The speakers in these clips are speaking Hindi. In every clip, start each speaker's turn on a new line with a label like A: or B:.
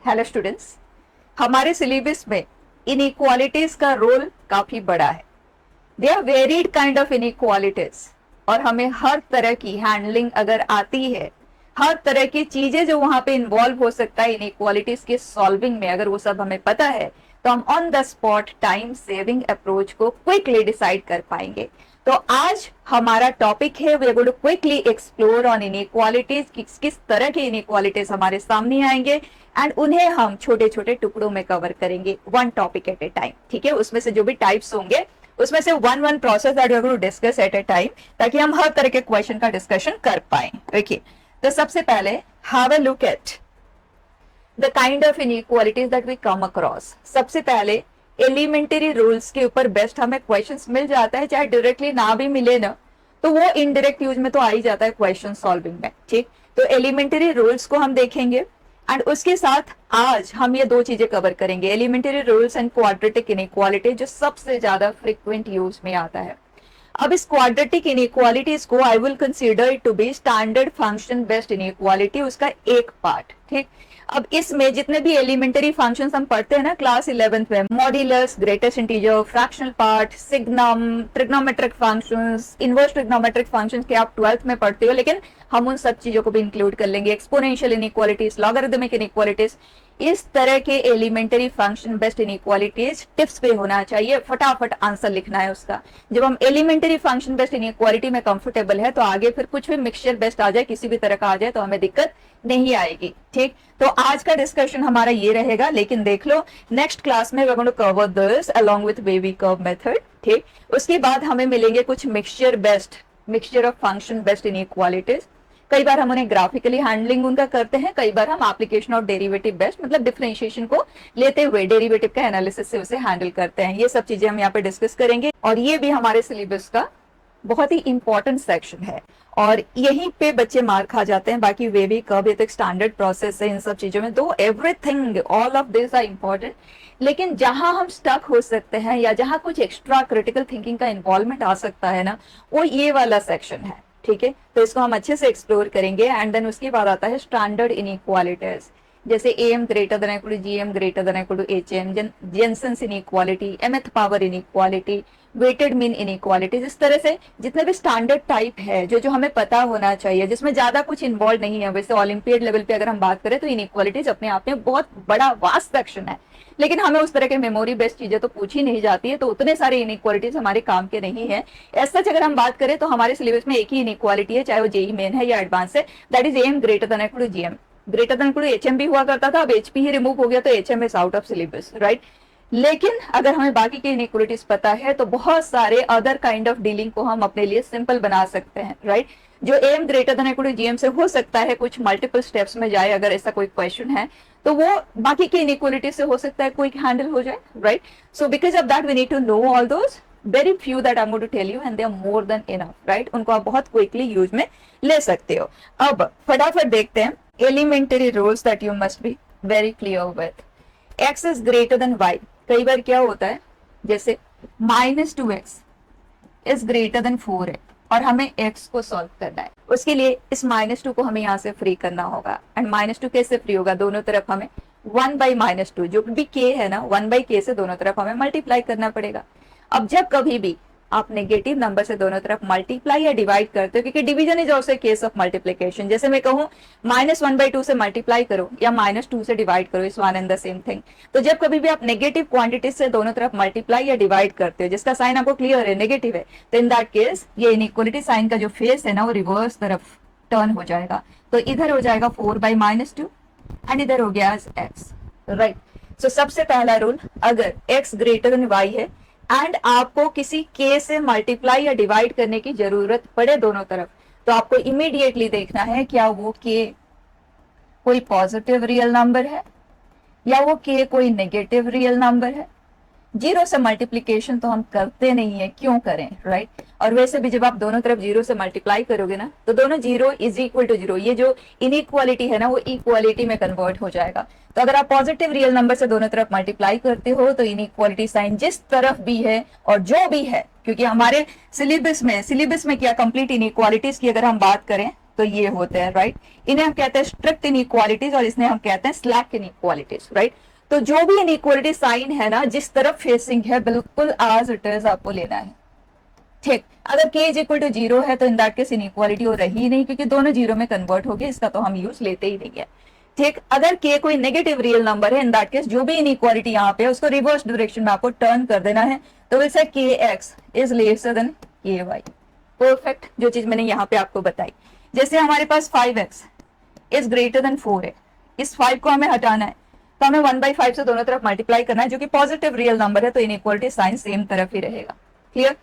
A: हेलो स्टूडेंट्स, हमारे सिलेबस में इनइक्वालिटीज का रोल काफी बड़ा है। They are varied kind of inequalities और हमें हर तरह की हैंडलिंग अगर आती है, हर तरह की चीजें जो वहां पे इन्वॉल्व हो सकता है इनइक्वालिटीज के सॉल्विंग में, अगर वो सब हमें पता है तो हम on the spot time saving approach को क्विकली डिसाइड कर पाएंगे। तो आज हमारा टॉपिक है we are going to quickly explore on inequalities, किस तरह के इनइक्वालिटीज हमारे सामने आएंगे एंड उन्हें हम छोटे छोटे टुकड़ों में कवर करेंगे, one topic at a time. ठीक है, उसमें से जो भी टाइप्स होंगे उसमें से one process that we are going to discuss at a time, ताकि हम हर तरह के क्वेश्चन का डिस्कशन कर पाए। देखिए, तो सबसे पहले have a look at the kind of inequalities that we come across. सबसे पहले एलिमेंटरी रूल्स के ऊपर बेस्ट हमें क्वेश्चंस मिल जाता है, चाहे डायरेक्टली ना भी मिले ना तो वो इनडायरेक्ट यूज में तो आ ही जाता है क्वेश्चन सॉल्विंग में। ठीक, तो एलिमेंटरी रूल्स को हम देखेंगे एंड उसके साथ आज हम ये दो चीजें कवर करेंगे, elementary rules and quadratic inequality, जो सबसे ज्यादा फ्रीक्वेंट यूज में आता है। अब इस क्वाड्रेटिक इनइक्वालिटीज को I will consider it to be standard function based inequality, उसका एक पार्ट। ठीक, अब इसमें जितने भी एलिमेंटरी फंक्शंस हम पढ़ते हैं ना क्लास 11th में, modulus, greatest integer, fractional part, signum, trigonometric functions, inverse trigonometric functions के आप 12th में पढ़ते हो, लेकिन हम उन सब चीजों को भी इंक्लूड कर लेंगे। एक्सपोनेंशियल इनइक्वालिटीज, लॉगरिथमिक इनइक्वालिटीज, इस तरह के elementary function based inequalities tips पे होना चाहिए, फटाफट आंसर लिखना है उसका। जब हम एलिमेंटरी फंक्शन बेस्ड इनइक्वालिटी में कंफर्टेबल है तो आगे फिर कुछ भी मिक्सचर बेस्ड आ जाए, किसी भी तरह का आ जाए तो हमें दिक्कत नहीं आएगी। ठीक, तो आज का डिस्कशन हमारा ये रहेगा, लेकिन देख लो नेक्स्ट क्लास में we are going to cover this along with wavy curve method. ठीक, उसके बाद हमें मिलेंगे कुछ mixture of function based inequalities. कई बार हम उन्हें ग्राफिकली हैंडलिंग उनका करते हैं, कई बार हम एप्लीकेशन ऑफ डेरिवेटिव बेस्ड, मतलब डिफरेंशिएशन को लेते हुए डेरिवेटिव का एनालिसिस से उसे हैंडल करते हैं। ये सब चीजें हम यहाँ पे डिस्कस करेंगे और ये भी हमारे सिलेबस का बहुत ही इंपॉर्टेंट सेक्शन है और यहीं पे बच्चे मार खा जाते हैं। बाकी वेवी कर्व ये तो एक स्टैंडर्ड प्रोसेस है इन सब चीजों में, though everything all of this are important, लेकिन जहां हम स्टक हो सकते हैं या जहां कुछ एक्स्ट्रा क्रिटिकल थिंकिंग का इन्वॉल्वमेंट आ सकता है ना, वो ये वाला सेक्शन है। ठीक है, तो इसको हम अच्छे से एक्सप्लोर करेंगे एंड देन उसके बाद आता है स्टैंडर्ड इनइक्वालिटीज, जैसे am greater than equal to gm greater than equal to hm, Jensen's inequality, mth power inequality, weighted mean inequalities. इस तरह से जितने भी स्टैंडर्ड टाइप है जो हमें पता होना चाहिए, जिसमें ज्यादा कुछ इन्वॉल्व नहीं है। वैसे ओलंपियड लेवल पे अगर हम बात करें तो इनइक्वालिटीज अपने आप में बहुत बड़ा वास्ट सेक्शन है, लेकिन हमें उस तरह के मेमोरी बेस्ड चीजें तो पूछी नहीं जाती है, तो उतने सारे इनइक्वालिटीज हमारे काम के नहीं है। ऐसा अगर हम बात करें तो हमारे सिलेबस में एक ही इनइक्वालिटी है, चाहे वो जेई मेन है या एडवांस है, that is AM greater than equal to GM greater than equal to HM भी हुआ करता था, अब एचपी ही रिमूव हो गया तो HM is out of syllabus, right. लेकिन अगर हमें बाकी के इनइक्वालिटीज पता है तो बहुत सारे अदर काइंड ऑफ डीलिंग को हम अपने लिए सिंपल बना सकते हैं, राइट। जो AM greater than equal to GM से हो सकता है कुछ मल्टीपल स्टेप्स में जाए, अगर ऐसा कोई क्वेश्चन है तो वो बाकी के इनइक्वालिटी से हो सकता है क्विक हैंडल हो जाए, right. So because of that we need to know all those very few that I'm going to tell you and they are more than enough, right? उनको आप बहुत क्विकली यूज में ले सकते हो। अब फटाफट देखते हैं elementary rules that you must be very clear with. x is greater then y, कई बार क्या होता है जैसे -2x इज ग्रेटर देन 4 है और हमें x को सॉल्व करना है, उसके लिए इस -2 को हमें यहाँ से फ्री करना होगा। एंड -2 कैसे फ्री होगा, दोनों तरफ हमें 1/-2 जो भी k है ना 1/k से दोनों तरफ हमें मल्टीप्लाई करना पड़ेगा। अब जब कभी भी आप नेगेटिव नंबर से दोनों तरफ मल्टीप्लाई या डिवाइड करते हो, क्योंकि division is also case of multiplication, जैसे मैं कहूँ -1/2 से मल्टीप्लाई करो या -2 से डिवाइड करो, इस one and the same thing. तो जब कभी भी आप नेगेटिव क्वांटिटी से दोनों तरफ मल्टीप्लाई या डिवाइड करते हो जिसका साइन आपको क्लियर है नेगेटिव है, तो इन दैट केस ये इनइक्वालिटी साइन का जो फेस है ना वो रिवर्स तरफ टर्न हो जाएगा। तो इधर हो जाएगा 4/-2 एंड इधर हो गया x, राइट। सो सबसे पहला रूल, अगर x ग्रेटर देन y है एंड आपको किसी k से मल्टीप्लाई या डिवाइड करने की जरूरत पड़े दोनों तरफ, तो आपको इमीडिएटली देखना है क्या वो k कोई पॉजिटिव रियल नंबर है या वो k कोई नेगेटिव रियल नंबर है। जीरो से मल्टीप्लीकेशन तो हम करते नहीं है, क्यों करें, राइट। और वैसे भी जब आप दोनों तरफ जीरो से मल्टीप्लाई करोगे ना तो दोनों zero is equal to zero, ये जो इनइक्वालिटी है ना वो इक्वालिटी में कन्वर्ट हो जाएगा। तो अगर आप पॉजिटिव रियल नंबर से दोनों तरफ मल्टीप्लाई करते हो तो इनइक्वालिटी साइन जिस तरफ भी है और जो भी है, क्योंकि हमारे सिलेबस में क्या कंप्लीट इनइक्वालिटीज की अगर हम बात करें तो ये होते हैं, राइट। इन्हें हम कहते हैं स्ट्रिक्ट इनइक्वालिटीज और इसने हम कहते हैं स्लैक इनइक्वालिटीज, राइट। तो जो भी इनइक्वालिटी साइन है ना, जिस तरफ फेसिंग है, बिल्कुल एज इट इज आपको लेना है, ठीक। अगर k इज इक्वल टू 0 है तो इन दैट केस इनइक्वालिटी हो रही नहीं, क्योंकि दोनों जीरो में कन्वर्ट हो गए, इसका तो हम यूज लेते ही नहीं है, ठीक। अगर k कोई नेगेटिव रियल नंबर है, इन दैट केस जो भी इनइक्वालिटी यहाँ पे है उसको रिवर्स डायरेक्शन में आपको टर्न कर देना है, तो will say kx is lesser than ky। Perfect, जो चीज मैंने यहाँ पे आपको बताई। जैसे हमारे पास 5x इज ग्रेटर देन 4 है, इस 5 को हमें हटाना है, तो हमें 1/5 से दोनों तरफ मल्टीप्लाई करना है, जो कि पॉजिटिव रियल नंबर है, तो इनइक्वालिटी साइन सेम तरफ ही रहेगा। क्लियर।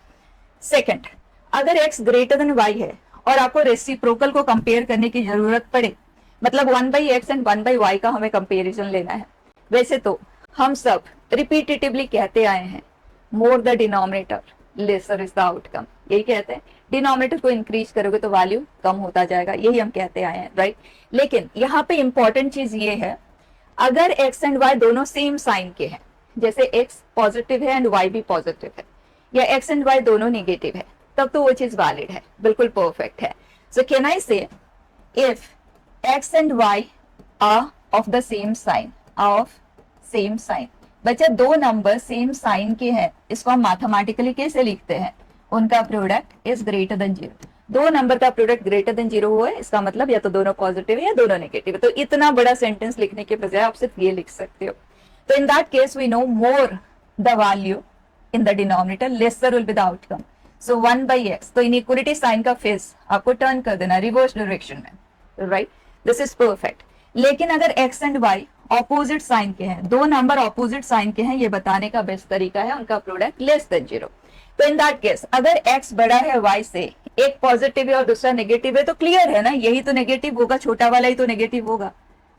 A: सेकंड, अगर x ग्रेटर देन y है और आपको रेसिप्रोकल को कंपेयर करने की जरूरत पड़े, मतलब 1/x एंड 1/y का हमें कंपेरिजन लेना है। वैसे तो हम सब रिपीटेटिवली कहते आए हैं, more the denominator lesser is the outcome, यही कहते हैं। डिनोमिनेटर को इंक्रीज करोगे तो वैल्यू कम होता जाएगा, यही हम कहते आए हैं, राइट। लेकिन यहाँ पे इंपॉर्टेंट चीज ये है, अगर x एंड y दोनों सेम साइन के हैं, जैसे x पॉजिटिव है एंड y भी पॉजिटिव है, या x एंड y दोनों नेगेटिव है, तब तो वो चीज वैलिड है, बिल्कुल परफेक्ट है। सो can I say if x and y are of the same sign, of same sign, बच्चा दो नंबर सेम साइन के हैं, इसको हम मैथमेटिकली कैसे लिखते हैं, उनका प्रोडक्ट इज ग्रेटर देन 0। दो नंबर का प्रोडक्ट ग्रेटर देन 0 हुआ है, इसका मतलब या तो दोनों पॉजिटिव है या दोनों नेगेटिव है। तो इतना बड़ा सेंटेंस लिखने के बजाय आप सिर्फ ये लिख सकते हो। तो in that case we know more the value in the denominator, lesser will be the outcome. So 1/x, तो inequality sign का फेस आपको टर्न कर देना रिवर्स डायरेक्शन में, राइट। This is perfect. लेकिन अगर x and y opposite sign के हैं, दो नंबर ऑपोजिट साइन के हैं, ये बताने का बेस्ट तरीका है उनका प्रोडक्ट लेस देन 0। तो इन दैट केस अगर x बड़ा है y से, एक पॉजिटिव है और दूसरा नेगेटिव है, तो क्लियर है ना, यही तो नेगेटिव होगा, छोटा वाला ही तो नेगेटिव होगा,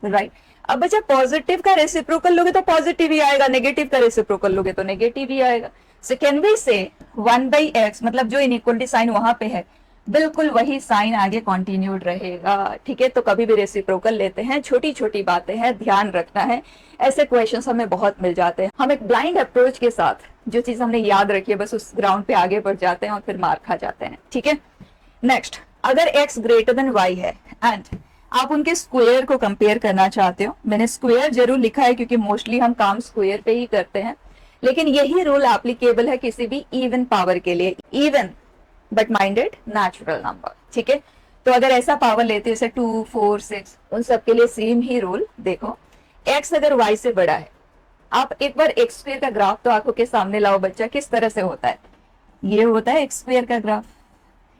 A: राइट। अब बच्चा पॉजिटिव का रेसिप्रोकल लोगे तो पॉजिटिव ही आएगा, नेगेटिव का रेसिप्रोकल लोगे तो नेगेटिव ही आएगा। सो कैन वी से 1/x, मतलब जो इनइक्वालिटी साइन वहां पे है, बिल्कुल वही साइन आगे कंटिन्यूड रहेगा, ठीक है। तो कभी भी रेसिप्रोकल लेते हैं, छोटी छोटी बातें हैं, ध्यान रखना है। ऐसे क्वेश्चंस हमें बहुत मिल जाते हैं, हम एक ब्लाइंड अप्रोच के साथ जो चीज हमने याद रखी है, बस उस ग्राउंड पे आगे बढ़ जाते हैं और फिर मार खा जाते हैं, ठीक है। नेक्स्ट, अगर x ग्रेटर देन y है एंड आप उनके स्क्वायर को कंपेयर करना चाहते हो, मैंने स्क्वायर जरूर लिखा है क्योंकि मोस्टली हम काम स्क्वायर पे ही करते हैं, लेकिन यही रूल एप्लीकेबल है किसी भी इवन पावर के लिए, even but minded natural number, ठीक है। तो अगर ऐसा पावर लेते हैं जैसे 2, 4, 6, उन सब के लिए सेम ही रूल। देखो x अगर y से बड़ा है, आप एक बार x स्क्वायर का ग्राफ तो आंखों के सामने लाओ बच्चा, किस तरह से होता है, ये होता है x स्क्वायर का ग्राफ।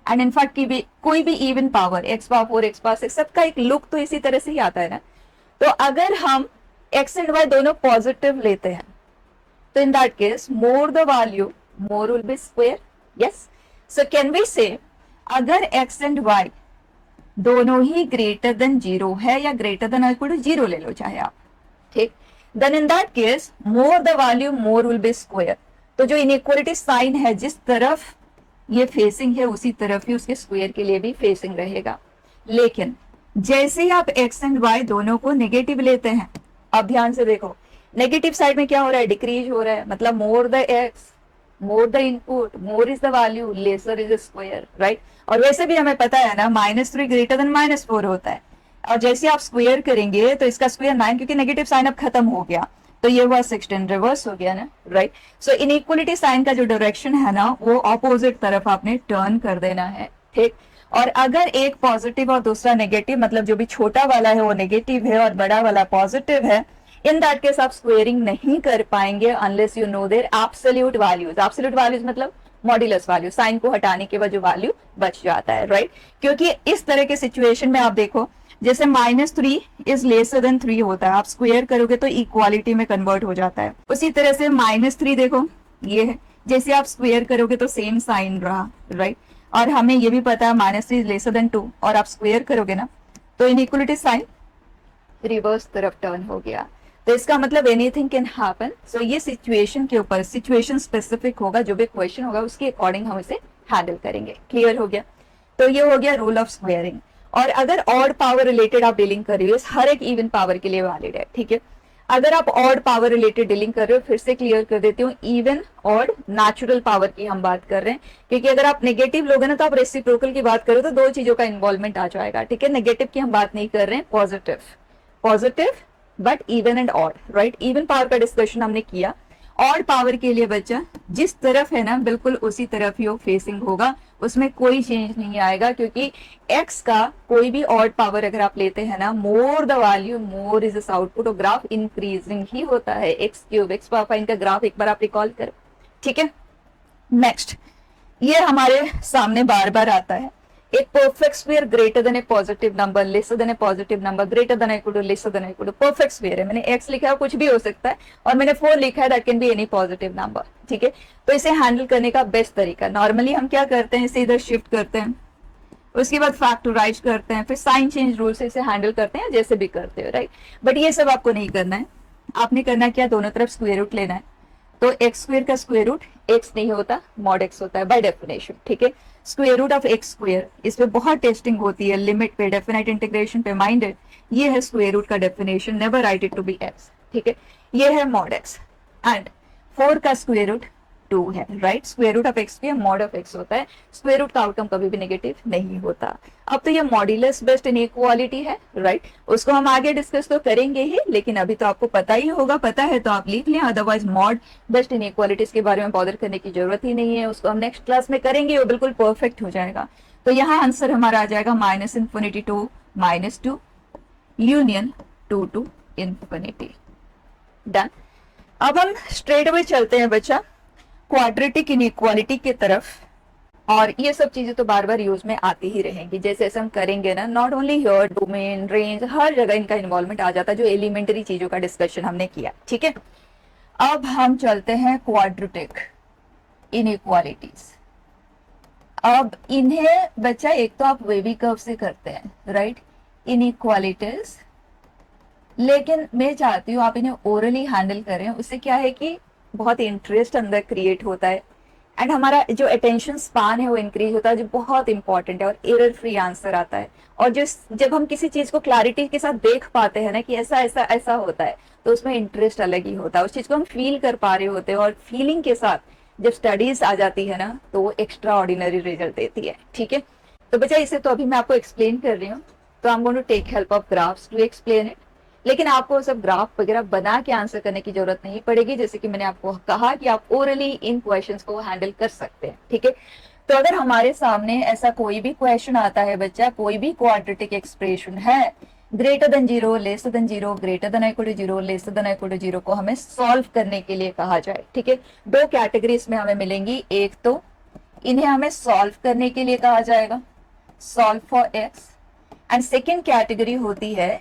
A: एंड इनफैक्ट की भी कोई भी even power x power 4, x power 6, सबका एक लुक तो इसी तरह से ही आता है ना। तो अगर हम x एंड y दोनों पॉजिटिव लेते हैं, तो in that case more the value more will be square, yes. So can we say अगर x एंड y दोनों ही ग्रेटर देन 0 है या ग्रेटर देन इक्वल टू 0 ले लो चाहे आप, ठीक, then in that case more the value more will be square. तो जो इनइक्वालिटी साइन है, जिस तरफ ये फेसिंग है उसी तरफ ही उसके स्क्वायर के लिए भी फेसिंग रहेगा। लेकिन जैसे ही आप x एंड y दोनों को नेगेटिव लेते हैं, अब ध्यान से देखो, नेगेटिव साइड में क्या हो रहा है, डिक्रीज हो रहा है, मतलब more the x, more the input, more is the value, lesser is square, right. और वैसे भी हमें पता है ना, -3 ग्रेटर देन -4 होता है, और जैसे आप स्क्वायर करेंगे तो इसका स्क्वायर 9, क्योंकि नेगेटिव साइन अब खत्म हो गया, तो ये हुआ 16, रिवर्स हो गया ना, राइट। सो इनइक्वालिटी साइन का जो डायरेक्शन है ना, वो ऑपोजिट तरफ आपने टर्न कर देना है, ठीक। और अगर एक पॉजिटिव और दूसरा नेगेटिव, मतलब जो भी छोटा वाला है वो नेगेटिव है और बड़ा वाला पॉजिटिव है, इन दैट केस आप स्क्वेयरिंग नहीं कर पाएंगे unless you know there absolute values. Absolute values मतलब मॉड्यूलस वैल्यू, साइन को हटाने के बाद जो वैल्यू बच जाता है, राइट। क्योंकि इस तरह के सिचुएशन में आप देखो, जैसे -3 इज लेसर देन 3 होता है, आप स्क्वायर करोगे तो इक्वालिटी में कन्वर्ट हो जाता है। उसी तरह से -3 देखो ये है, जैसे आप स्क्वायर करोगे तो सेम साइन रहा, राइट। और हमें ये भी पता है -3 इज लेसर देन 2, और आप स्क्वायर करोगे ना तो इनइक्वालिटी साइन रिवर्स तरफ टर्न हो गया। तो इसका मतलब एनीथिंग कैन हैपन। सो ये सिचुएशन के ऊपर, सिचुएशन स्पेसिफिक होगा, जो भी क्वेश्चन होगा उसके अकॉर्डिंग हम इसे हैंडल करेंगे। क्लियर हो गया। तो ये हो गया रूल ऑफ स्क्वेयरिंग। और अगर ऑड पावर रिलेटेड आप डीलिंग कर रही हो, हर एक इवन पावर के लिए वैलिड है, ठीक है। अगर आप ऑड पावर रिलेटेड डीलिंग कर रहे हो, फिर से क्लियर कर देती हूँ, इवन ऑड नेचुरल पावर की हम बात कर रहे हैं, क्योंकि अगर आप नेगेटिव लोगे ना तो आप रेसिप्रोकल की बात करो तो दो चीजों का इन्वॉल्वमेंट आ जाएगा, ठीक है। नेगेटिव की हम बात नहीं कर रहे हैं, positive, positive but even and odd, right. Even power का डिस्कशन हमने किया। ऑड पावर के लिए बच्चा जिस तरफ है ना बिल्कुल उसी तरफ ही वो फेसिंग होगा, उसमें कोई चेंज नहीं आएगा, क्योंकि x का कोई भी ऑड पावर अगर आप लेते हैं ना, मोर the value more is this output, और ग्राफ इंक्रीजिंग ही होता है। एक्स क्यूब, एक्स पावर 5 का ग्राफ एक बार आप रिकॉल करो, ठीक है। नेक्स्ट, ये हमारे सामने बार बार आता है, एक perfect square greater than a positive number, lesser than a positive number, greater than equal to, lesser than equal to. Perfect square है, मैंने x लिखा है, कुछ भी हो सकता है, और मैंने 4 लिखा है, that can be any positive number, ठीक है। तो इसे हैंडल करने का बेस्ट तरीका, नॉर्मली हम क्या करते हैं, इसे इधर शिफ्ट करते हैं, उसके बाद फैक्टराइज करते हैं, फिर साइन चेंज रूल से इसे हैंडल करते हैं, जैसे भी करते हो, राइट। बट ये सब आपको नहीं करना है, आपने करना क्या, दोनों तरफ स्क्वायर रूट लेना है। तो एक्स स्क्वायर का स्क्वायर रूट एक्स नहीं होता, मॉड एक्स होता है बाय डेफिनेशन, ठीक है। Square root of x square, इस पे बहुत टेस्टिंग होती है, लिमिट पे, डेफिनेट इंटीग्रेशन पे, माइंडेड। ये है स्क्वायर रूट का definition, never write it to be x, ठीक है। ये है मॉड एक्स, एंड 4 का स्क्वायर रूट 2 है, right. Square root of x भी मॉड ऑफ एक्स होता है, स्क्वायर रूट का आउटकम कभी भी नेगेटिव नहीं होता। अब तो ये मॉड्यूलस बेस्ड इनइक्वालिटी है, राइट। उसको हम आगे डिस्कस तो करेंगे ही, लेकिन अभी तो आपको पता ही होगा, पता है तो आप लिख लें, अदरवाइज मॉड बेस्ड इनइक्वालिटीज के बारे में बॉदर करने की जरूरत ही नहीं है, उसको हम नेक्स्ट क्लास में करेंगे, वो बिल्कुल परफेक्ट हो जाएगा। तो यहाँ आंसर हमारा आ जाएगा -∞ to -2 union 2 to infinity. Done. अब हम स्ट्रेट अवे चलते हैं बच्चा क्वाड्रेटिक इनइक्वालिटी की तरफ, और ये सब चीजें तो बार बार यूज में आती ही रहेंगी, जैसे जैसे हम करेंगे ना, not only here, domain, range, हर जगह इनका इन्वॉल्वमेंट आ जाता है, जो एलिमेंट्री चीजों का डिस्कशन हमने किया, ठीक है। अब हम चलते हैं क्वाड्रेटिक इनइक्वालिटीज। अब इन्हें बच्चा एक तो आप वेवी कर्व से करते हैं, राइट, इनइक्वालिटीज, लेकिन मैं चाहती हूँ आप इन्हें ओरली हैंडल करें, उससे क्या है कि बहुत इंटरेस्ट अंदर क्रिएट होता है, एंड हमारा जो अटेंशन स्पान है वो इंक्रीज होता है, जो बहुत इंपॉर्टेंट है, और एरर फ्री आंसर आता है। और जब हम किसी चीज को क्लैरिटी के साथ देख पाते हैं ना कि ऐसा ऐसा ऐसा होता है, तो उसमें इंटरेस्ट अलग ही होता है, उस चीज को हम फील कर पा रहे होते हैं, और फीलिंग के साथ जब स्टडीज आ जाती है ना तो वो एक्स्ट्रा ऑर्डिनरी रिजल्ट देती है, ठीक है। तो बच्चा इसे तो अभी मैं आपको एक्सप्लेन कर रही हूँ, तो I am going to take help of graphs to explain it, लेकिन आपको सब ग्राफ वगैरह बना के आंसर करने की जरूरत नहीं पड़ेगी, जैसे कि मैंने आपको कहा कि आप ओरली इन क्वेश्चंस को हैंडल कर सकते हैं, ठीक है। तो अगर हमारे सामने ऐसा कोई भी क्वेश्चन आता है बच्चा, कोई भी क्वाड्रेटिक एक्सप्रेशन है, greater than 0, lesser than 0, greater than equal to 0, lesser than equal to 0 को हमें सॉल्व करने के लिए कहा जाए, ठीक है। दो कैटेगरीज में हमें मिलेंगी, एक तो इन्हें हमें सॉल्व करने के लिए कहा जाएगा, solve for x, and second category होती है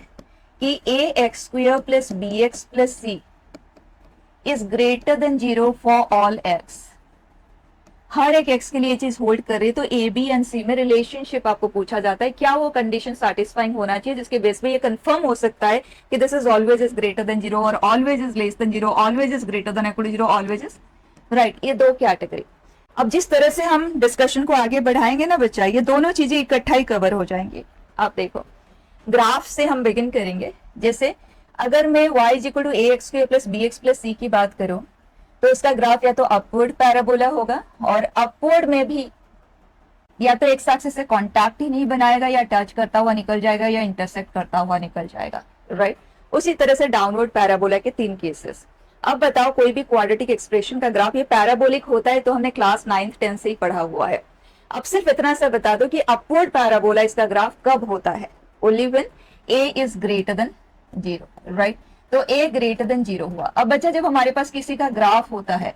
A: कि ax² plus bx plus c is greater than 0 for all x। हर एक x के लिए चीज होल्ड कर रही है, तो a, b एंड c में रिलेशनशिप आपको पूछा जाता है, क्या वो कंडीशन सेटिस्फाइंग होना चाहिए, जिसके बेस पे ये कंफर्म हो सकता है कि this is always is greater than 0, और always is less than 0, always is greater than equal to 0, always is, right. ये दो कैटेगरी। अब जिस तरह से हम डिस्कशन को आगे बढ़ाएंगे ना बच्चा, ये दोनों चीजें इकट्ठा ही कवर हो जाएंगी। आप देखो, ग्राफ से हम बिगिन करेंगे, जैसे अगर मैं y is equal to ax² plus bx plus c की बात करूं, तो इसका ग्राफ या तो अपवर्ड पैराबोला होगा, और अपवर्ड में भी या तो एक्स एक्सिस से कांटेक्ट ही नहीं बनाएगा, या टच करता हुआ निकल जाएगा, या इंटरसेक्ट करता हुआ निकल जाएगा, राइट। उसी तरह से डाउनवर्ड पैराबोला के 3 केसेस। अब बताओ, कोई भी क्वाड्रेटिक एक्सप्रेशन का ग्राफ ये पैराबोलिक होता है, तो हमने क्लास 9th 10th से ही पढ़ा हुआ है। अब सिर्फ इतना सा बता दो कि अपवर्ड पैराबोला इसका ग्राफ कब होता है, only when a is greater than 0, right. तो a greater than 0 हुआ। अब बच्चा, जब हमारे पास किसी का ग्राफ होता है,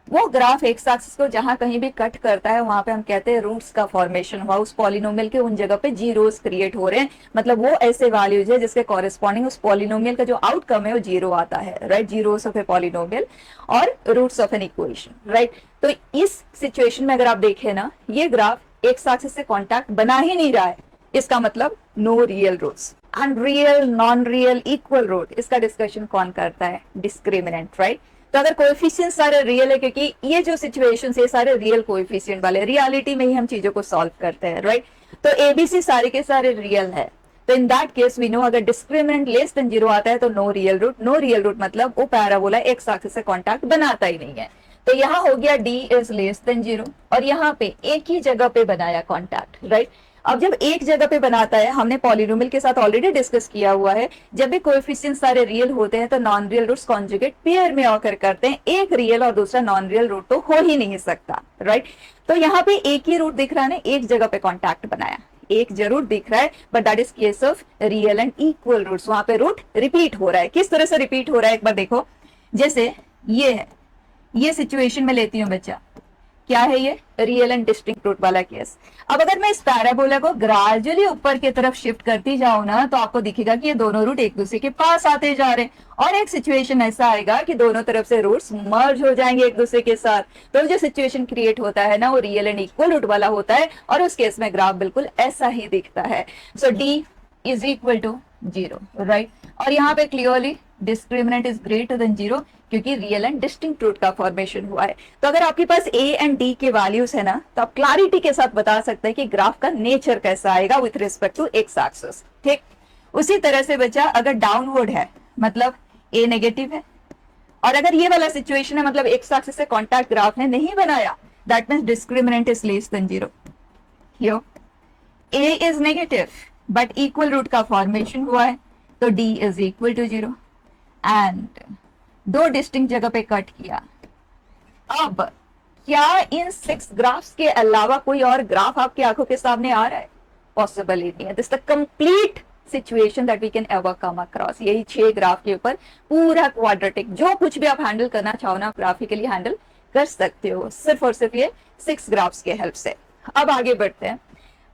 A: वो ग्राफ एक्स एक्सिस को जहां कहीं भी कट करता है, वहां पे हम कहते हैं रूट्स का फॉर्मेशन हुआ, उस पॉलिनोमियल के उन जगह पे जीरोस क्रिएट हो रहे हैं, मतलब वो ऐसे वैल्यूज है जिसके कॉरेस्पॉन्डिंग उस पॉलिनोमियल का जो आउटकम है वो 0 आता है, right. Zeros of a polynomial और roots of an equation, right. तो इस सिचुएशन में अगर आप देखें ना, ये ग्राफ एक्स एक्सिस से कॉन्टैक्ट बना ही नहीं रहा है, इसका मतलब no real roots, and real, non real, equal root, इसका डिस्कशन कौन करता है, डिस्क्रिमिनेंट, राइट। तो अगर कोएफिशिएंट सारे रियल है, क्योंकि ये जो सिचुएशन है सारे रियल कोएफिशिएंट वाले, रियलिटी में ही हम चीजों को सॉल्व करते हैं, राइट। तो एबीसी सारे के सारे रियल है, तो in that case we know अगर डिस्क्रिमिनेंट लेस देन 0 आता है तो no real root, no real root मतलब वो पैराबोला एक्स एक्सिस से कांटेक्ट बनाता ही नहीं है। तो यहाँ हो गया d इज लेस देन 0 और यहाँ पे एक ही जगह पे बनाया कांटेक्ट, राइट। अब जब एक जगह पे बनाता है, हमने पॉलिनोमियल के साथ ऑलरेडी डिस्कस किया हुआ है, जब भी कोएफिशिएंट सारे रियल होते हैं तो non real roots conjugate pair में ऑकर करते हैं, एक रियल और दूसरा नॉन रियल रूट तो हो ही नहीं सकता, राइट। तो यहाँ पे एक ही रूट दिख रहा है ना, एक जगह पे कॉन्टैक्ट बनाया, एक जरूर दिख रहा है but that is case of real and equal roots, वहां पे रूट रिपीट हो रहा है। किस तरह से रिपीट हो रहा है एक बार देखो, जैसे ये है, ये सिचुएशन में लेती हूँ बच्चा, क्या है ये रियल एंड डिस्टिंक्ट रूट वाला केस। अब अगर मैं इस पैराबोला को ग्रेजुअली ऊपर की तरफ शिफ्ट करती जाऊं ना तो आपको दिखेगा कि ये दोनों रूट एक दूसरे के पास आते जा रहे हैं और एक सिचुएशन ऐसा आएगा कि दोनों तरफ से रूट्स मर्ज हो जाएंगे एक दूसरे के साथ। तो जो सिचुएशन क्रिएट होता है ना वो रियल एंड इक्वल रूट वाला होता है और उस केस में ग्राफ बिल्कुल ऐसा ही दिखता है। So d is equal to 0, right. और यहाँ पे clearly discriminant is greater than 0 क्योंकि रियल एंड डिस्टिंक्ट रूट का फॉर्मेशन हुआ है। तो अगर आपके पास ए एंड डी के वैल्यूज है ना तो आप क्लैरिटी के साथ बता सकते हैं कि ग्राफ का नेचर कैसा आएगा with respect to x axis, ठीक। उसी तरह से बच्चा अगर डाउनवर्ड है मतलब ए नेगेटिव है और अगर ये वाला सिचुएशन है मतलब एक्स एक्सिस से कॉन्टैक्ट ग्राफ ने नहीं बनाया, that means discriminant is less than 0। Here a is negative but equal root का फॉर्मेशन हुआ है तो d is equal to 0 and दो डिस्टिंक्ट जगह पे कट किया। अब क्या इन 6 ग्राफ्स के अलावा कोई और ग्राफ आपकी आंखों के सामने आ रहा है? पॉसिबल ही नहीं है। This the complete situation that we can ever come across. यही 6 ग्राफ के ऊपर पूरा क्वाड्रेटिक जो कुछ भी आप हैंडल करना चाहो ना ग्राफिकली हैंडल कर सकते हो सिर्फ और सिर्फ ये 6 ग्राफ्स के हेल्प से। अब आगे बढ़ते हैं।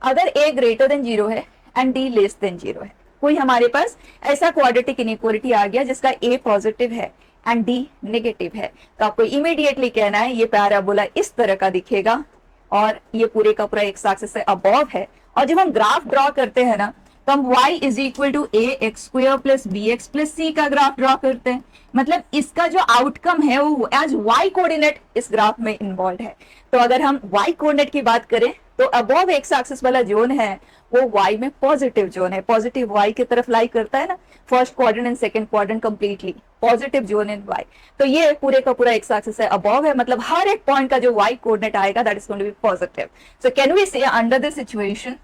A: अगर a ग्रेटर देन 0 है एंड d लेस देन 0 है, कोई हमारे पास ऐसा क्वाड्रेटिक इनइक्वालिटी आ गया जिसका a पॉजिटिव है एंड d नेगेटिव है, तो आपको इमीडिएटली कहना है ये पैराबोला इस तरह का दिखेगा और ये पूरे का पूरा एक्स एक्सिस से अबव है। और जब हम ग्राफ ड्रॉ करते हैं ना तो हम y is equal to a x square plus b x plus c का ग्राफ ड्रॉ करते हैं। मतलब इसका जो आउटकम है वो एज y कोऑर्डिनेट इस ग्राफ में इन्वॉल्व है। तो अगर हम y कोऑर्डिनेट की बात करें तो अबव एक्स एक्सिस वाला जोन है वो y में पॉजिटिव जोन है, पॉजिटिव y की तरफ लाई करता है ना, first quadrant and second quadrant completely positive zone in y। तो ये पूरे का पूरा एक्स एक्सिस है अबव है, मतलब हर एक पॉइंट का जो y कोऑर्डिनेट आएगा that is going to be positive. So can we say under this situation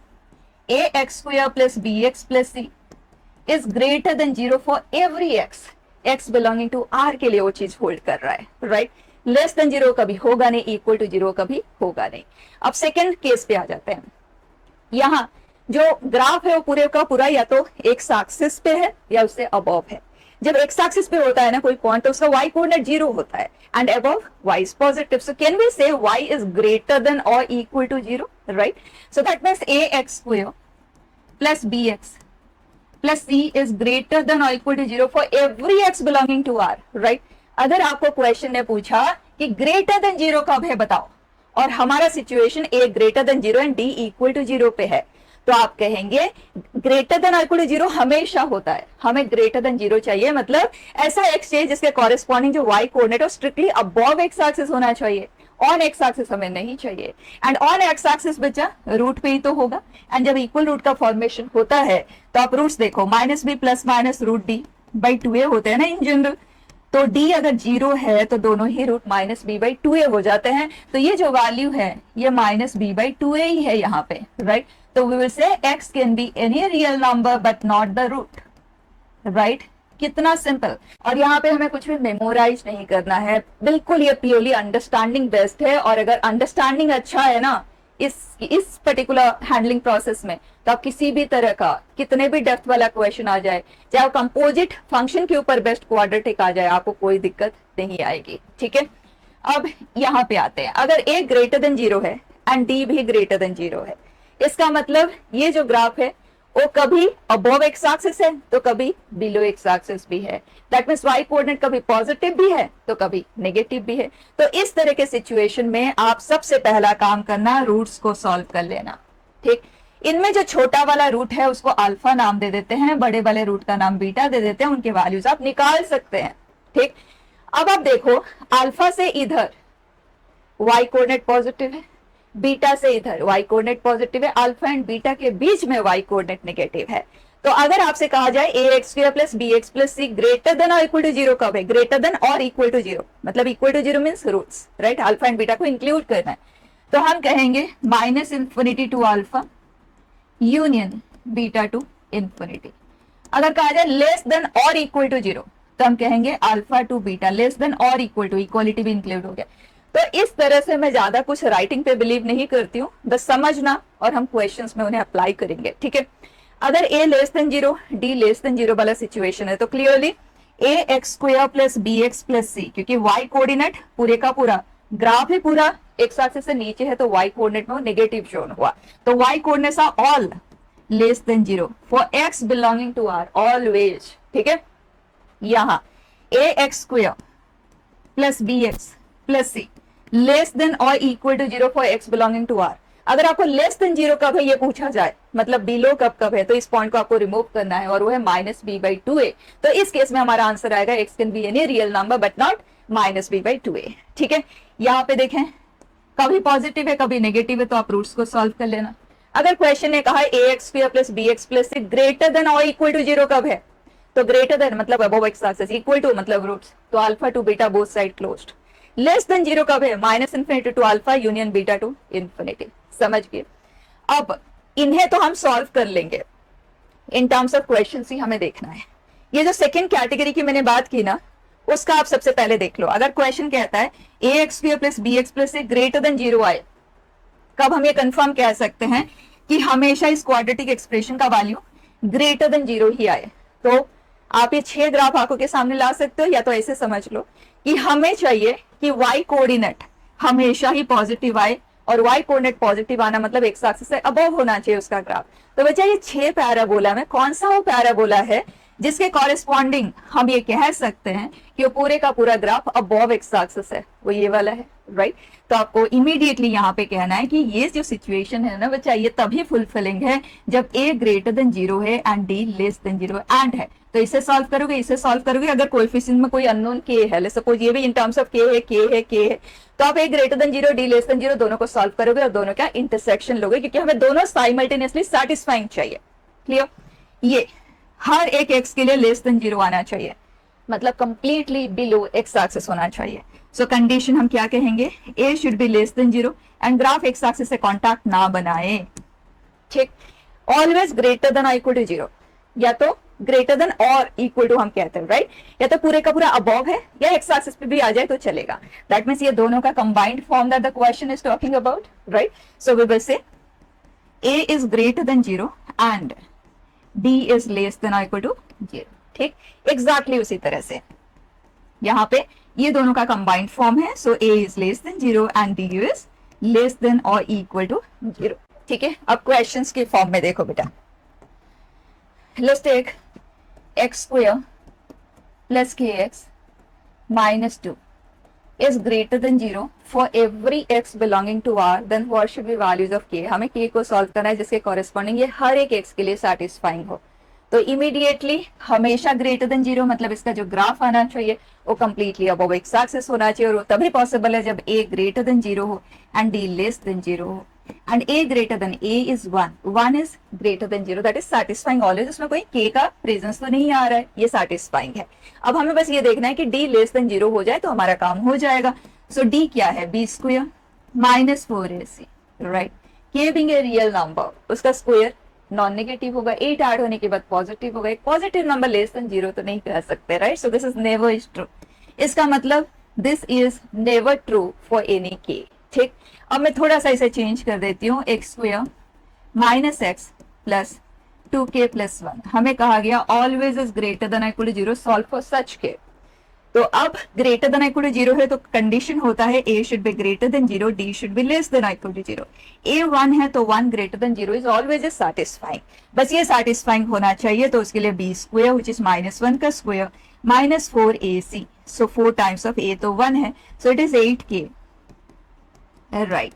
A: ax square plus bx plus c is greater than 0 for every x belonging to r के लिए वो चीज होल्ड कर रहा है, राइट। लेस देन 0 कभी होगा नहीं, इक्वल टू 0 कभी होगा नहीं। अब सेकंड केस पे आ जाते हैं। यहाँ जो ग्राफ है वो पूरे का पूरा या तो एक्स एक्सिस पे है या उससे अबव है। जब एक्स एक्सिस पे होता है ना कोई पॉइंट तो उसका y कोऑर्डिनेट 0 होता है and above y is positive. So can we say y is greater than और equal to 0, right. So that means ax square plus bx plus c is greater than और equal to 0 for every x belonging to r, right. अगर आपको क्वेश्चन ने पूछा कि ग्रेटर देन 0 कब है बताओ और हमारा situation a greater than 0 and d equal to 0 पे है तो आप कहेंगे ग्रेटर देन और इक्वल टू 0 हमेशा होता है, हमें ग्रेटर देन 0 चाहिए, मतलब ऐसा x चाहिए जिसके कॉरेस्पॉन्डिंग जो y coordinate strictly above x axis होना चाहिए, ऑन एक्स एक्सिस हमें नहीं चाहिए। एंड ऑन एक्स एक्सिस बच्चा रूट पे ही तो होगा एंड जब इक्वल रूट का फॉर्मेशन होता है तो आप रूट्स देखो minus b plus minus root d by 2a होते हैं ना इन जनरल। तो d अगर 0 है तो दोनों ही root minus b by 2a हो जाते हैं। तो ये जो वैल्यू है ये माइनस बी बाई 2a ही है यहाँ पे, राइट। तो we will say x can be any real number but not the root, right. कितना सिंपल। और यहाँ पे हमें कुछ भी मेमोराइज नहीं करना है, बिल्कुल ये प्योरली अंडरस्टैंडिंग बेस्ट है। और अगर अंडरस्टैंडिंग अच्छा है ना इस पर्टिकुलर हैंडलिंग प्रोसेस में तो आप किसी भी तरह का कितने भी डेप्थ वाला क्वेश्चन आ जाए, चाहे कंपोजिट फंक्शन के ऊपर बेस्ट क्वाड्रेटिक आ जाए, आपको कोई दिक्कत नहीं आएगी, ठीक है। अब यहाँ पे आते हैं, अगर a ग्रेटर देन 0 है एंड d भी ग्रेटर देन 0 है, इसका मतलब ये जो ग्राफ है वो कभी अबव एक्स एक्सिस है तो कभी बिलो एक्स एक्सिस भी है। दैट मींस y कोऑर्डिनेट कभी पॉजिटिव भी है तो कभी नेगेटिव भी है। तो इस तरह के सिचुएशन में आप सबसे पहला काम करना रूट्स को सॉल्व कर लेना, ठीक। इनमें जो छोटा वाला रूट है उसको अल्फा नाम दे देते हैं, बड़े वाले रूट का नाम बीटा दे देते हैं, उनके वैल्यूज आप निकाल सकते हैं, ठीक। अब आप देखो अल्फा से इधर y कोऑर्डिनेट पॉजिटिव है, बीटा से इधर y कोऑर्डिनेट पॉजिटिव है, अल्फा एंड बीटा के बीच में y कोऑर्डिनेट नेगेटिव है। तो अगर आपसे कहा जाए a x square plus b x plus c greater than और इक्वल टू जीरो कब है, ग्रेटर देन और इक्वल टू जीरो, मतलब equal to zero means roots, right, alpha and beta को इंक्लूड करना है, तो हम कहेंगे minus infinity to alpha union beta to infinity. अगर कहा जाए लेस देन और इक्वल टू जीरो तो हम कहेंगे alpha to beta less than और इक्वल टू, इक्वालिटी भी इंक्लूड हो गया। तो इस तरह से मैं ज्यादा कुछ राइटिंग पे बिलीव नहीं करती हूँ, बस समझना और हम क्वेश्चंस में उन्हें अप्लाई करेंगे, ठीक है। अगर a less than zero d less than zero वाला सिचुएशन है तो clearly a x square plus b x plus c, क्योंकि y कोऑर्डिनेट पूरे का पूरा ग्राफ ही पूरा एक्स एक्सिस से नीचे है तो y कोऑर्डिनेट में नेगेटिव शोन हुआ, तो y coordinates are all less than zero for x belonging to r always, ठीक है। यहाँ a x square plus b x plus c less than और equal to zero for x belonging to r। अगर आपको लेस देन जीरो कब है ये पूछा जाए, मतलब बिलो कब है, तो इस पॉइंट को आपको रिमूव करना है और वो है minus b by two a. तो इस केस में हमारा आंसर आएगा x can be any real number but not minus b by two a, ठीक है। यहाँ पे देखें कभी पॉजिटिव है कभी नेगेटिव है, तो आप रूट्स को सॉल्व कर लेना। अगर क्वेश्चन ने कहा a x square plus b x plus c greater than और इक्वल टू जीरो कब है, तो ग्रेटर देन मतलब above x axis, equal to मतलब रूट्स, तो alpha to beta both side closed. Less than zero कब है, minus infinity to alpha union beta to infinity, समझ गए। अब इन्हें तो हम सॉल्व कर लेंगे, इन टर्म्स ऑफ क्वेश्चन ही हमें देखना है। ये जो सेकंड कैटेगरी की मैंने बात की ना, उसका आप सबसे पहले देख लो। अगर क्वेश्चन कहता है a x square plus b x plus c greater than zero आए, कब हम ये कंफर्म कह सकते हैं कि हमेशा इस क्वाड्रेटिक एक्सप्रेशन का वैल्यू ग्रेटर देन जीरो ही आए। तो आप ये 6 ग्राफ आंखों के सामने ला सकते हो, या तो ऐसे समझ लो कि हमें चाहिए कि y कोऑर्डिनेट हमेशा ही पॉजिटिव आए, और y कोऑर्डिनेट पॉजिटिव आना मतलब एक्स एक्सिस से अबव होना चाहिए उसका ग्राफ। तो बच्चा ये 6 पैराबोला में कौन सा वो पैराबोला है जिसके कॉरेस्पॉन्डिंग हम ये कह सकते हैं कि वो पूरे का पूरा ग्राफ अबव एक्स एक्सिस है, वो ये वाला है, राइट। तो आपको इमीडिएटली यहाँ पे कहना है कि ये जो सिचुएशन है ना बच्चा, ये तभी फुलफिलिंग है जब a ग्रेटर देन जीरो है and d less than zero and है। तो इसे सॉल्व करोगे, इसे सॉल्व करोगे, अगर कोएफिशिएंट में कोई अननोन k है, लेट्स सपोज ये भी इन टर्म्स ऑफ k है, तो आप a greater than zero d less than zero दोनों को सॉल्व करोगे और दोनों का इंटरसेक्शन लोगे, क्योंकि हमें दोनों साइमल्टेनियसली सैटिस्फाइंग चाहिए। क्लियर, ये हर एक x के लिए लेस देन जीरो आना चाहिए, मतलब कंप्लीटली बिलो एक्स एक्सिस होना चाहिए। सो कंडीशन हम क्या कहेंगे, a should be less than zero and graph x axis से कांटेक्ट ना बनाए, ठीक। ऑलवेज ग्रेटर देन और इक्वल टू जीरो, या तो ग्रेटर देन और इक्वल टू हम कहते हैं, राइट, या तो पूरे का पूरा अबव है या एक्स एक्सिस पे भी आ जाए तो चलेगा। दैट मींस ये दोनों का combined form that the question is talking about, right. So we will say a is greater than zero and d is less than और इक्वल टू जीरो, ठीक। एग्जैक्टली उसी तरह से यहाँ पे ये दोनों का कंबाइंड फॉर्म है, so a is less than zero and d is less than और इक्वल टू जीरो, ठीक है। अब क्वेश्चंस के फॉर्म में देखो बेटा, let's take x square plus kx minus 2 is greater than 0 for every x belonging to r, then what should be values of k। हमें k को सॉल्व करना है जिसके कॉरेस्पॉन्डिंग ये हर एक x के लिए सेटिस्फाइंग हो। तो इमीडिएटली हमेशा ग्रेटर देन जीरो, मतलब इसका जो ग्राफ आना चाहिए वो कंप्लीटली अबव एक्स एक्सिस होना चाहिए, और वो तभी पॉसिबल है जब a ग्रेटर देन जीरो हो and d less than zero हो and a greater than a is 1 is greater than zero, that is satisfying always. इसमें कोई k का प्रेजेंस तो नहीं आ रहा है, ये सैटिस्फाइंग है। अब हमें बस ये देखना है कि d लेस देन जीरो हो जाए तो हमारा काम हो जाएगा। सो d क्या है, b square minus 4ac, right. k being a real number, उसका स्क्वायर नॉन नेगेटिव होगा, 8 ऐड होने के बाद पॉजिटिव होगा। एक positive number less than zero तो नहीं कह सकते, right. So this is never is true, इसका मतलब this is never true for any k, ठीक। अब मैं थोड़ा सा इसे चेंज कर देती हूँ, x square minus x plus 2k plus 1, हमें कहा गया always is greater than equal to zero, solve for such k। तो अब greater than equal to zero है तो कंडीशन होता है a should be greater than zero, d should be less than equal to zero. a 1 है तो 1 greater than zero is always is satisfying, बस ये सैटिस्फाइंग होना चाहिए। तो उसके लिए b square which is minus 1 का square minus 4ac, so 4 times of a तो 1 है, so it is 8k, right.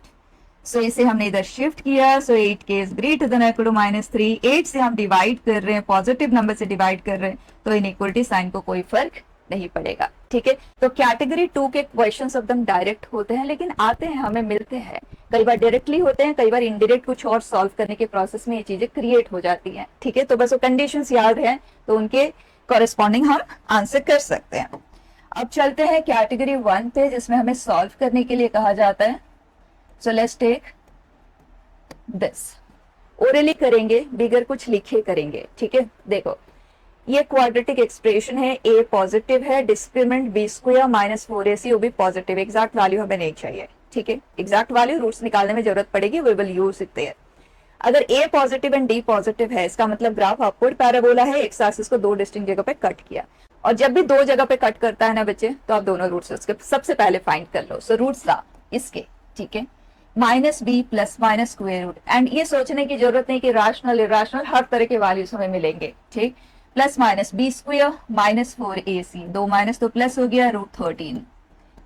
A: So इसे हमने इधर शिफ्ट किया, so 8k is greater than equal to minus 3, 8 से हम डिवाइड कर रहे हैं, पॉजिटिव नंबर से डिवाइड कर रहे हैं, तो इनइक्वलिटी साइन को कोई फर्क नहीं पड़ेगा, ठीक है। तो कैटेगरी 2 के क्वेश्चंस एकदम डायरेक्ट होते हैं, लेकिन आते हैं, हमें मिलते हैं, कई बार डायरेक्टली होते हैं, कई बार इनडायरेक्ट कुछ और सॉल्व करने के प्रोसेस में ये चीजें क्रिएट हो जाती हैं, ठीक है। तो बस वो कंडीशंस याद है तो उनके कॉरेस्पॉन्डिंग हम आंसर कर सकते हैं। अब चलते हैं कैटेगरी 1 पे, जिसमें हमें सॉल्व करने के लिए कहा जाता है। So let's take this, orally करेंगे, बिगर कुछ लिखे करेंगे, ठीक है। देखो ये क्वाड्रेटिक एक्सप्रेशन है, ए पॉजिटिव है, discriminant b square minus 4ac, वो भी पॉजिटिव, एग्जैक्ट वैल्यू हमें नहीं चाहिए, ठीक है। एग्जैक्ट वैल्यू रूट्स निकालने में जरूरत पड़ेगी, we will use it there. अगर a positive and d positive है, इसका मतलब ग्राफ अपवर्ड पैराबोला है, एक्स एक्सिस को दो डिस्टिंक्ट जगह पे कट किया, और जब भी दो जगह पे कट करता है ना बच्चे, तो आप दोनों रूट्स उसके सबसे पहले फाइंड कर लो। सो रूट्स इसके, ठीक है, minus b plus minus square root, and ये सोचने की जरूरत नहीं कि रैशनल इरेशनल हर तरह के वैल्यूज हमें मिलेंगे, ठीक। Plus minus b square minus 4ac, दो माइनस तो प्लस हो गया, रूट 13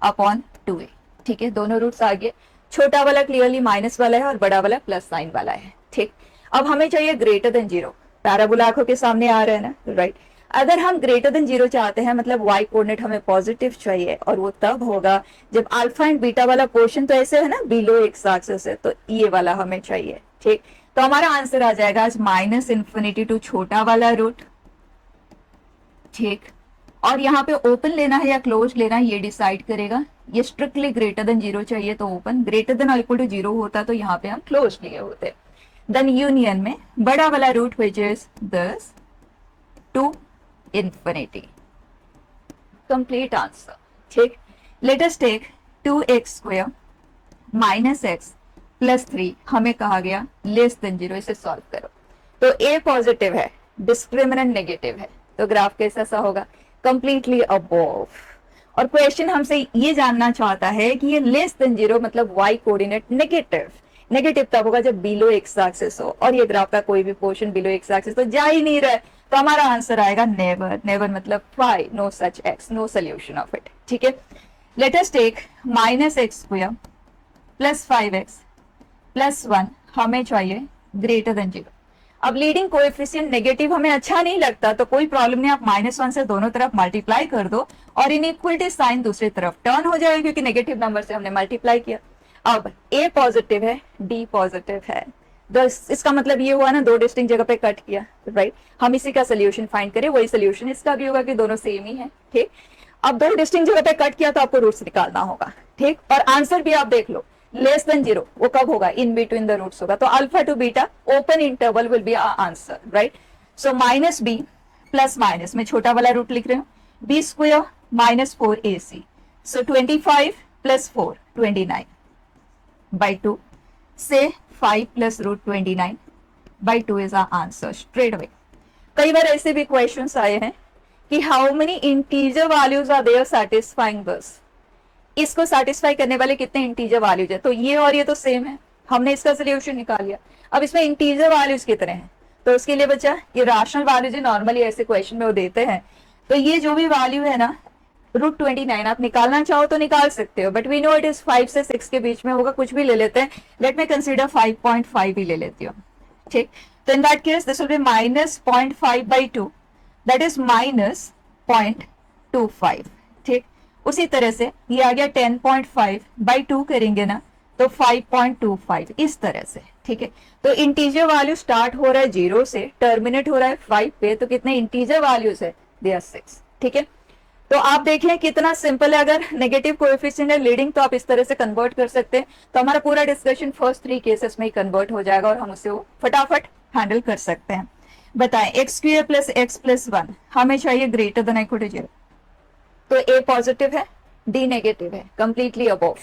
A: अपॉन 2a, ठीक है। दोनों रूट्स आ गए, छोटा वाला क्लियरली माइनस वाला है और बड़ा वाला प्लस साइन वाला है, ठीक। अब हमें चाहिए ग्रेटर देन 0, पैराबोला आंखों के सामने आ रहा है ना, राइट। अगर हम ग्रेटर देन 0 चाहते हैं, मतलब y कोऑर्डिनेट हमें पॉजिटिव चाहिए, और वो तब होगा जब अल्फा एंड बीटा वाला पोर्शन तो ऐसे है ना बिलो एक्स एक्सिस है, तो ये वाला हमें चाहिए, ठीक। तो हमारा आंसर आ जाएगा माइनस इन्फिनिटी टू छोटा वाला रूट, ठीक। और यहाँ पे ओपन लेना है या क्लोज लेना है ये डिसाइड करेगा। ये स्ट्रिक्टली ग्रेटर देन 0 चाहिए तो ओपन, ग्रेटर देन और इक्वल टू 0 होता तो यहाँ पे हम क्लोज लिए होते। देन यूनियन में बड़ा वाला root which is this to infinity, complete answer, ठीक। Let us take 2x square minus x plus 3, हमें कहा गया लेस देन 0, इसे सॉल्व करो। तो a पॉजिटिव है, डिस्क्रिमिनेंट नेगेटिव है, तो ग्राफ कैसा सा होगा, कंप्लीटली अबोव। और क्वेश्चन हमसे ये जानना चाहता है कि ये लेस देन 0 मतलब y कोऑर्डिनेट नेगेटिव, नेगेटिव तब होगा जब बिलो एक्स एक्सिस हो, और ये ग्राफ का कोई भी पोर्शन बिलो एक्स एक्सिस तो जा ही नहीं रहा है, तो हमारा आंसर आएगा नेवर। नेवर मतलब y, no such x, no solution of it, ठीक है। Let us take minus x square plus 5x plus 1, हमें चाहिए ग्रेटर देन 0। अब लीडिंग कोएफिशिएंट नेगेटिव हमें अच्छा नहीं लगता, तो कोई प्रॉब्लम नहीं, आप -1 से दोनों तरफ मल्टीप्लाई कर दो और इनइक्वलिटी साइन दूसरी तरफ टर्न हो जाएगा, क्योंकि नेगेटिव नंबर से हमने मल्टीप्लाई किया। अब a पॉजिटिव है, d पॉजिटिव है, तो इसका मतलब ये हुआ ना दो डिस्टिंक्ट जगह पे कट किया, राइट। हम इसी का सोल्यूशन फाइंड करें, वही सोल्यूशन इसका भी होगा कि दोनों सेम ही है, ठीक। अब दो डिस्टिंक्ट जगह पे कट किया तो आपको रूट्स निकालना होगा, ठीक। और आंसर भी आप देख लो, लेस देन 0 वो कब होगा, इन बिटवीन द रूट्स होगा, तो alpha to beta open interval will be our answer, right. So minus b plus minus में छोटा वाला रूट लिख रहे हो, b square minus 4ac, so 25 plus 4 29 by 2 से 5 plus root 29 by 2 is our answer straight away. कई बार ऐसे भी क्वेश्चंस आए हैं कि how many integer values are there satisfying this, इसको सेटिस्फाई करने वाले कितने इंटीजर वैल्यूज है, तो ये और ये तो सेम है, हमने इसका सोल्यूशन निकाल लिया। अब इसमें इंटीजर वैल्यूज कितने हैं, तो उसके लिए बच्चा ये रैशनल वैल्यूज नॉर्मली ऐसे क्वेश्चन में वो देते हैं, तो ये जो भी वैल्यू है ना रूट 29 आप निकालना चाहो तो निकाल सकते हो, but we know it is 5 से 6 के बीच में होगा, कुछ भी ले लेते हैं। लेट मी कंसीडर 5.5 ही ले लेती हूँ, ठीक। तो in that case this will be minus 0.5 by 2, that is minus 0.25, ठीक। उसी तरह से ये आ गया 10.5 by 2 करेंगे ना तो 5.25 इस तरह से, ठीक है। तो इंटीजर वैल्यू स्टार्ट हो रहा है 0 से, टर्मिनेट हो रहा है 5 पे, तो कितने इंटीजर वैल्यूज है, दे आर 6, ठीक है। तो आप देखें कितना सिंपल है, अगर नेगेटिव कोएफिशिएंट है लीडिंग तो आप इस तरह से कन्वर्ट कर सकते हैं, तो हमारा पूरा डिस्कशन फर्स्ट 3 केसेस में ही कन्वर्ट हो जाएगा और हम उसे वो फटाफट हैंडल कर सकते हैं। बताएं x square plus x plus 1 हमें चाहिए ग्रेटर देन इक्वल टू 0, तो a पॉजिटिव है, d नेगेटिव है, कंप्लीटली अबोव,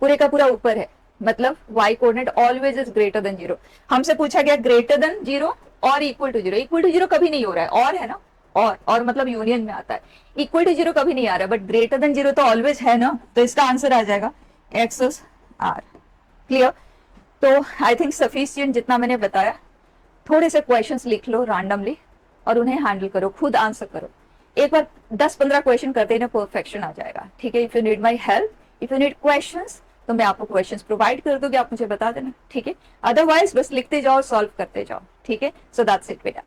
A: पूरे का पूरा ऊपर है, मतलब y coordinate always is greater than 0। हमसे पूछा गया ग्रेटर देन 0 और इक्वल टू 0, इक्वल टू 0 कभी नहीं हो रहा है, और है ना, और मतलब यूनियन में आता है, इक्वल टू 0 कभी नहीं आ रहा, बट ग्रेटर देन 0 तो ऑलवेज है ना, तो इसका आंसर आ जाएगा x इज r, क्लियर। तो आई थिंक सफिशिएंट जितना मैंने बताया, थोड़े से क्वेश्चंस लिख लो रैंडमली और उन्हें हैंडल करो, खुद आंसर करो, एक बार 10-15 क्वेश्चन करते ही परफेक्शन आ जाएगा, ठीक है। If you need my help, if you need questions, तो मैं आपको क्वेश्चंस प्रोवाइड कर दूंगी, आप मुझे बता देना, ठीक है। अदरवाइज बस लिखते जाओ, सॉल्व करते जाओ, ठीक है। सो दैट्स इट बेटा।